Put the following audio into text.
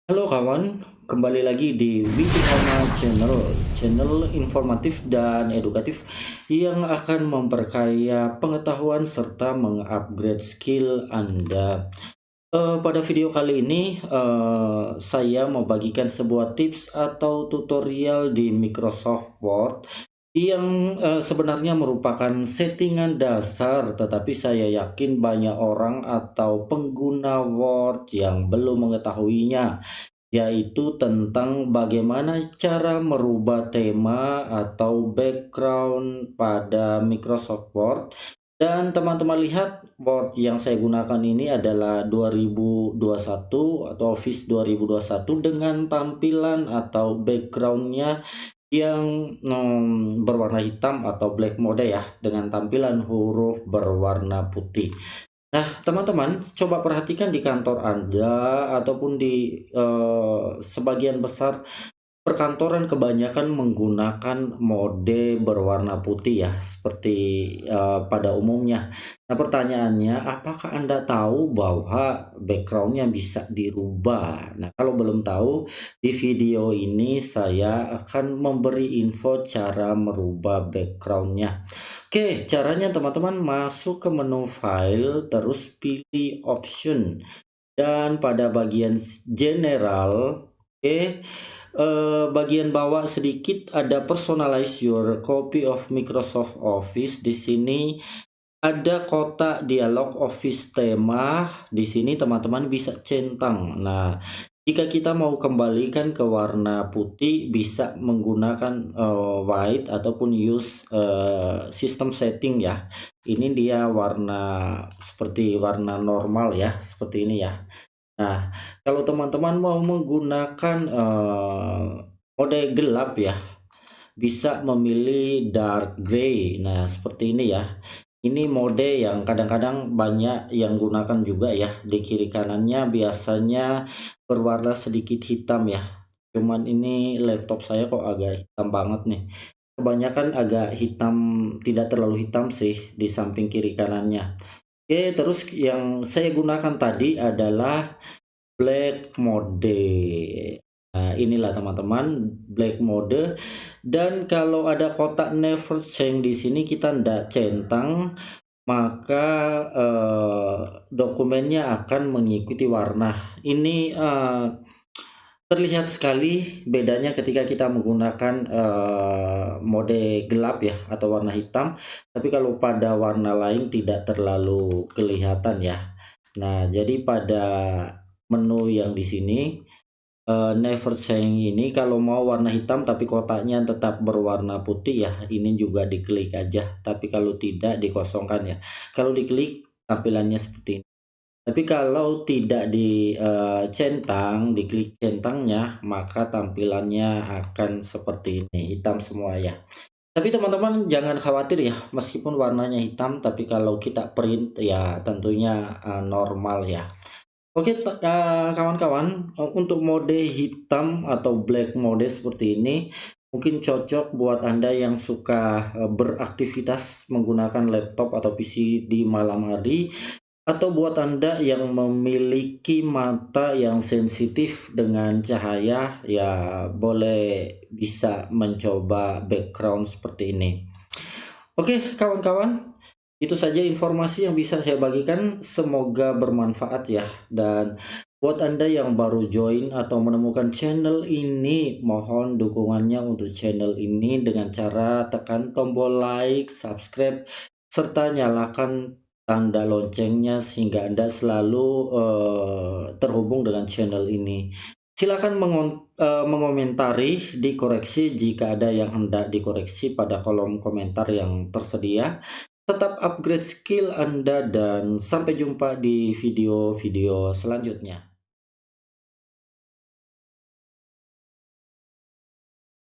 Halo kawan, kembali lagi di Wikihama channel informatif dan edukatif yang akan memperkaya pengetahuan serta mengupgrade skill Anda. Pada video kali ini, saya mau bagikan sebuah tips atau tutorial di Microsoft Word yang sebenarnya merupakan settingan dasar, tetapi saya yakin banyak orang atau pengguna Word yang belum mengetahuinya, yaitu tentang bagaimana cara merubah tema atau background pada Microsoft Word. Dan teman-teman lihat Word yang saya gunakan ini adalah 2021 atau Office 2021 dengan tampilan atau backgroundnya yang berwarna hitam atau black mode ya, dengan tampilan huruf berwarna putih. Nah, teman-teman, coba perhatikan di kantor Anda ataupun di sebagian besar perkantoran kebanyakan menggunakan mode berwarna putih ya, seperti pada umumnya. Nah, pertanyaannya, apakah Anda tahu bahwa backgroundnya bisa dirubah? Nah, kalau belum tahu, di video ini saya akan memberi info cara merubah backgroundnya. Oke, caranya teman-teman masuk ke menu file, terus pilih option. Dan pada bagian general, oke, bagian bawah sedikit ada personalize your copy of Microsoft Office. Di sini ada kotak dialog Office tema. Di sini teman-teman bisa centang. Nah, jika kita mau kembalikan ke warna putih, bisa menggunakan white ataupun use system setting ya. Ini dia warna seperti warna normal ya, seperti ini ya. Nah, kalau teman-teman mau menggunakan mode gelap ya, bisa memilih dark gray. Nah, seperti ini ya. Ini mode yang kadang-kadang banyak yang gunakan juga ya. Di kiri kanannya biasanya berwarna sedikit hitam ya. Cuman ini laptop saya kok agak hitam banget nih. Kebanyakan agak hitam, tidak terlalu hitam sih di samping kiri kanannya. Oke, terus yang saya gunakan tadi adalah black mode. Nah, inilah teman-teman black mode, dan kalau ada kotak never change di sini kita ndak centang, maka dokumennya akan mengikuti warna. Ini terlihat sekali bedanya ketika kita menggunakan mode gelap ya atau warna hitam, tapi kalau pada warna lain tidak terlalu kelihatan ya. Nah, jadi pada menu yang di sini never change ini kalau mau warna hitam tapi kotaknya tetap berwarna putih ya, ini juga diklik aja, tapi kalau tidak dikosongkan ya. Kalau diklik tampilannya seperti ini. Tapi kalau tidak centang, diklik centangnya, maka tampilannya akan seperti ini, hitam semua ya. Tapi teman-teman jangan khawatir ya, meskipun warnanya hitam, tapi kalau kita print ya tentunya normal ya. Oke, kawan-kawan, untuk mode hitam atau black mode seperti ini mungkin cocok buat Anda yang suka beraktivitas menggunakan laptop atau PC di malam hari, atau buat Anda yang memiliki mata yang sensitif dengan cahaya, ya boleh bisa mencoba background seperti ini. Oke, kawan-kawan, itu saja informasi yang bisa saya bagikan. Semoga bermanfaat ya. Dan buat Anda yang baru join atau menemukan channel ini, mohon dukungannya untuk channel ini dengan cara tekan tombol like, subscribe, serta nyalakan tanda loncengnya sehingga Anda selalu terhubung dengan channel ini. Silakan mengomentari, dikoreksi jika ada yang hendak dikoreksi pada kolom komentar yang tersedia. Tetap upgrade skill Anda dan sampai jumpa di video-video selanjutnya.